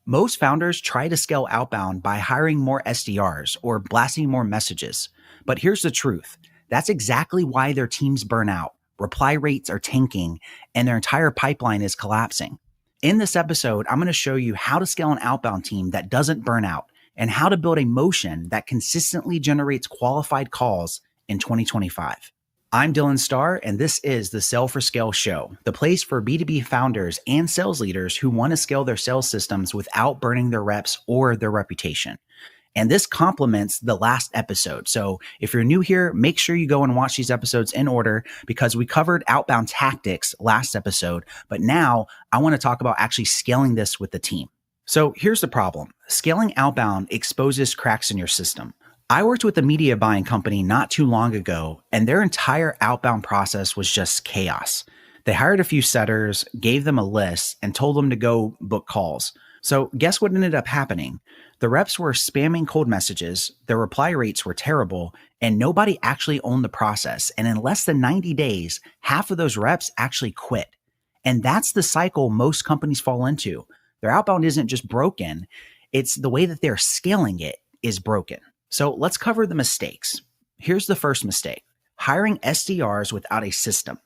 Most founders try to scale outbound by hiring more SDRs or blasting more messages. But here's the truth. That's exactly why their teams burn out. Reply rates are tanking and their entire pipeline is collapsing. In this episode, I'm going to show you how to scale an outbound team that doesn't burn out and how to build a motion that consistently generates qualified calls in 2025. I'm Starr, and this is the Sell for Scale show, the place for B2B founders and sales leaders who want to scale their sales systems without burning their reps or their reputation. And this complements the last episode. So if you're new here, make sure you go and watch these episodes in order because we covered outbound tactics last episode. But now I want to talk about actually scaling this with the team. So here's the problem. Scaling outbound exposes cracks in your system. I worked with a media buying company not too long ago, and their entire outbound process was just chaos. They hired a few setters, gave them a list, and told them to go book calls. So guess what ended up happening? The reps were spamming cold messages, their reply rates were terrible, and nobody actually owned the process. And in less than 90 days, half of those reps actually quit. And that's the cycle most companies fall into. Their outbound isn't just broken, it's the way that they're scaling it is broken. So let's cover the mistakes. Here's the first mistake: hiring SDRs without a system.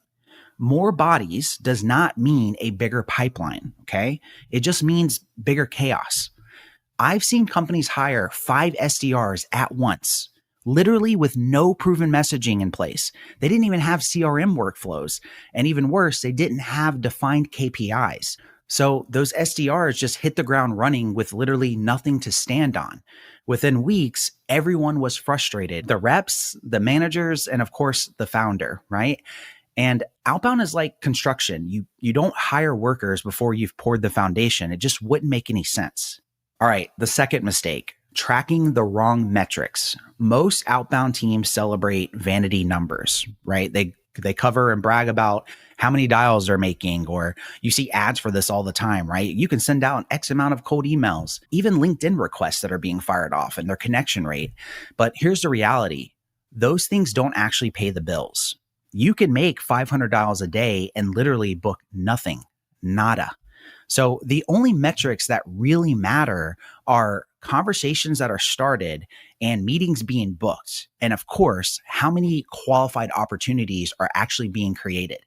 More bodies does not mean a bigger pipeline, okay? It just means bigger chaos. I've seen companies hire 5 SDRs at once, literally with no proven messaging in place. They didn't even have CRM workflows. And even worse, they didn't have defined KPIs. So those SDRs just hit the ground running with literally nothing to stand on. Within weeks, everyone was frustrated. The reps, the managers, and of course, the founder, right? And outbound is like construction. You don't hire workers before you've poured the foundation. It just wouldn't make any sense. All right, the second mistake: tracking the wrong metrics. Most outbound teams celebrate vanity numbers, right? They cover and brag about how many dials they're making, or you see ads for this all the time, right? You can send out X amount of cold emails, even LinkedIn requests that are being fired off and their connection rate. But here's the reality. Those things don't actually pay the bills. You can make $500 a day and literally book nothing, nada. So the only metrics that really matter are conversations that are started and meetings being booked. And of course, how many qualified opportunities are actually being created.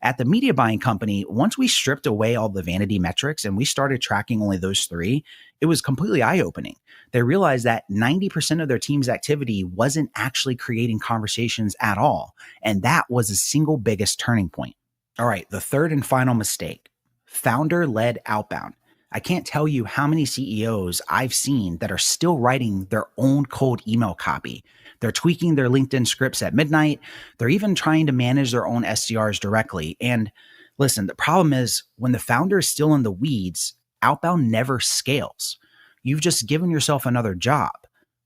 At the media buying company, once we stripped away all the vanity metrics and we started tracking only those 3, it was completely eye-opening. They realized that 90% of their team's activity wasn't actually creating conversations at all. And that was the single biggest turning point. All right, the third and final mistake: founder-led outbound. I can't tell you how many CEOs I've seen that are still writing their own cold email copy. They're tweaking their LinkedIn scripts at midnight. They're even trying to manage their own SDRs directly. And listen, the problem is when the founder is still in the weeds, outbound never scales. You've just given yourself another job.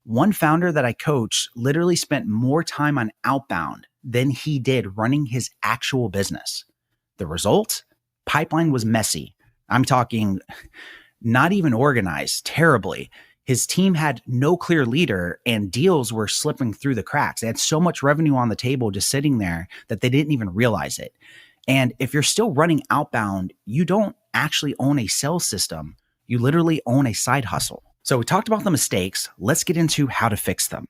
One founder that I coached literally spent more time on outbound than he did running his actual business. The result? Pipeline was messy. I'm talking not even organized, terribly. His team had no clear leader and deals were slipping through the cracks. They had so much revenue on the table just sitting there that they didn't even realize it. And if you're still running outbound, you don't actually own a sales system. You literally own a side hustle. So we talked about the mistakes. Let's get into how to fix them.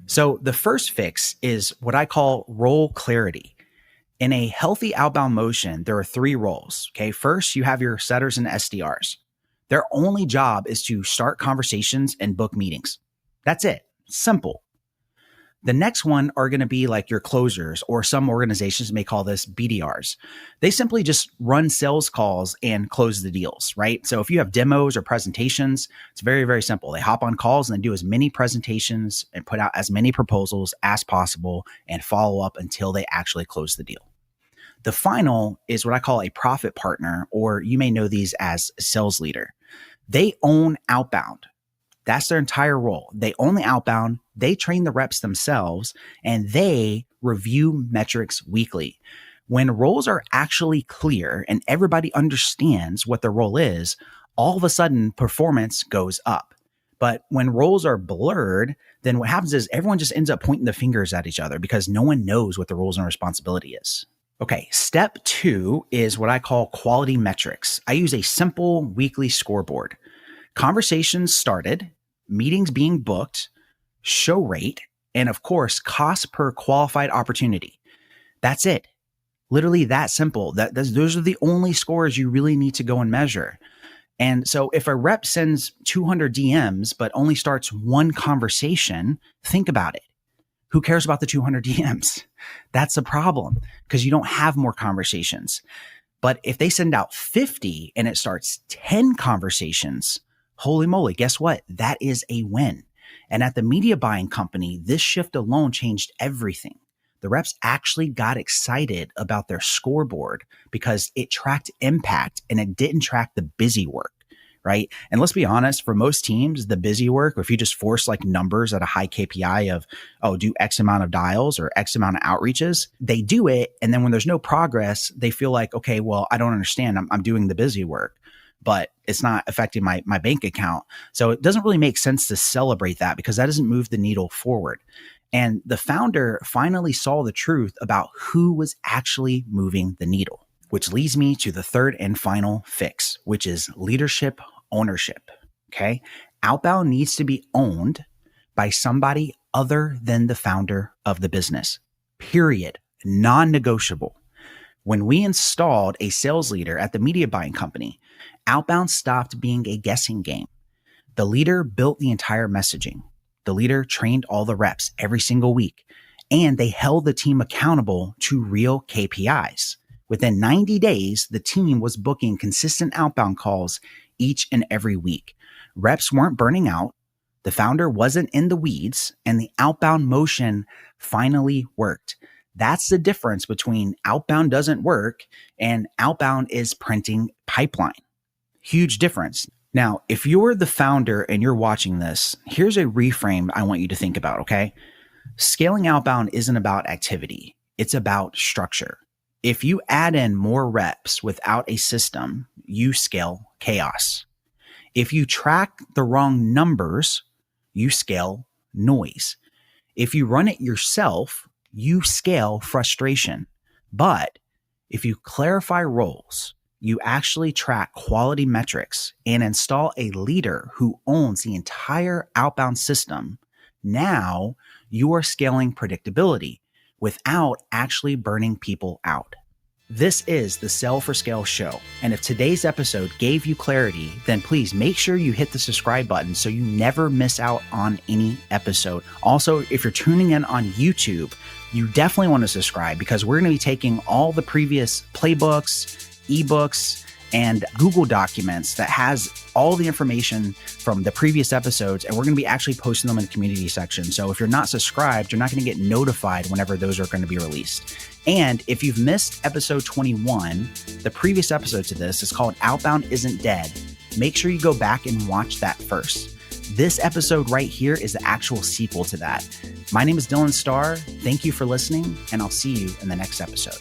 So the first fix is what I call role clarity. In a healthy outbound motion, there are 3 roles. Okay. First, you have your setters and SDRs. Their only job is to start conversations and book meetings. That's it. Simple. The next one are going to be like your closers, or some organizations may call this BDRs. They simply just run sales calls and close the deals, right? So if you have demos or presentations, it's very, very simple. They hop on calls and do as many presentations and put out as many proposals as possible and follow up until they actually close the deal. The final is what I call a profit partner, or you may know these as a sales leader. They own outbound. That's their entire role. They own the outbound, they train the reps themselves, and they review metrics weekly. When roles are actually clear and everybody understands what their role is, all of a sudden performance goes up. But when roles are blurred, then what happens is everyone just ends up pointing the fingers at each other because no one knows what the roles and responsibility is. Okay, step 2 is what I call quality metrics. I use a simple weekly scoreboard. Conversations started, meetings being booked, show rate, and of course, cost per qualified opportunity. That's it. Literally that simple. Those are the only scores you really need to go and measure. And so if a rep sends 200 DMs, but only starts one conversation, think about it. Who cares about the 200 DMs? That's the problem because you don't have more conversations. But if they send out 50 and it starts 10 conversations, holy moly, guess what? That is a win. And at the media buying company, this shift alone changed everything. The reps actually got excited about their scoreboard because it tracked impact and it didn't track the busy work, right? And let's be honest, for most teams, the busy work, if you just force like numbers at a high KPI of, oh, do X amount of dials or X amount of outreaches, they do it. And then when there's no progress, they feel like, okay, well, I don't understand. I'm doing the busy work, but it's not affecting my bank account. So it doesn't really make sense to celebrate that because that doesn't move the needle forward. And the founder finally saw the truth about who was actually moving the needle, which leads me to the third and final fix, which is leadership ownership. Okay. Outbound needs to be owned by somebody other than the founder of the business, period. Non-negotiable. When we installed a sales leader at the media buying company, Outbound stopped being a guessing game. The leader built the entire messaging. The leader trained all the reps every single week, and they held the team accountable to real KPIs. Within 90 days, the team was booking consistent outbound calls each and every week. Reps weren't burning out, the founder wasn't in the weeds, and the outbound motion finally worked. That's the difference between outbound doesn't work and outbound is printing pipeline. Huge difference. Now, if you're the founder and you're watching this, here's a reframe I want you to think about, okay? Scaling outbound isn't about activity. It's about structure. If you add in more reps without a system, you scale chaos. If you track the wrong numbers, you scale noise. If you run it yourself, you scale frustration. But if you clarify roles, you actually track quality metrics and install a leader who owns the entire outbound system, now you are scaling predictability without actually burning people out. This is the Sell for Scale show. And if today's episode gave you clarity, then please make sure you hit the subscribe button so you never miss out on any episode. Also, if you're tuning in on YouTube, you definitely want to subscribe because we're going to be taking all the previous playbooks, ebooks, and Google documents that has all the information from the previous episodes, and we're going to be actually posting them in the community section. So if you're not subscribed, you're not going to get notified whenever those are going to be released. And if you've missed episode 21, the previous episode to this is called Outbound Isn't Dead. Make sure you go back and watch that first. This episode right here is the actual sequel to that. My name is Dylan Starr. Thank you for listening, and I'll see you in the next episode.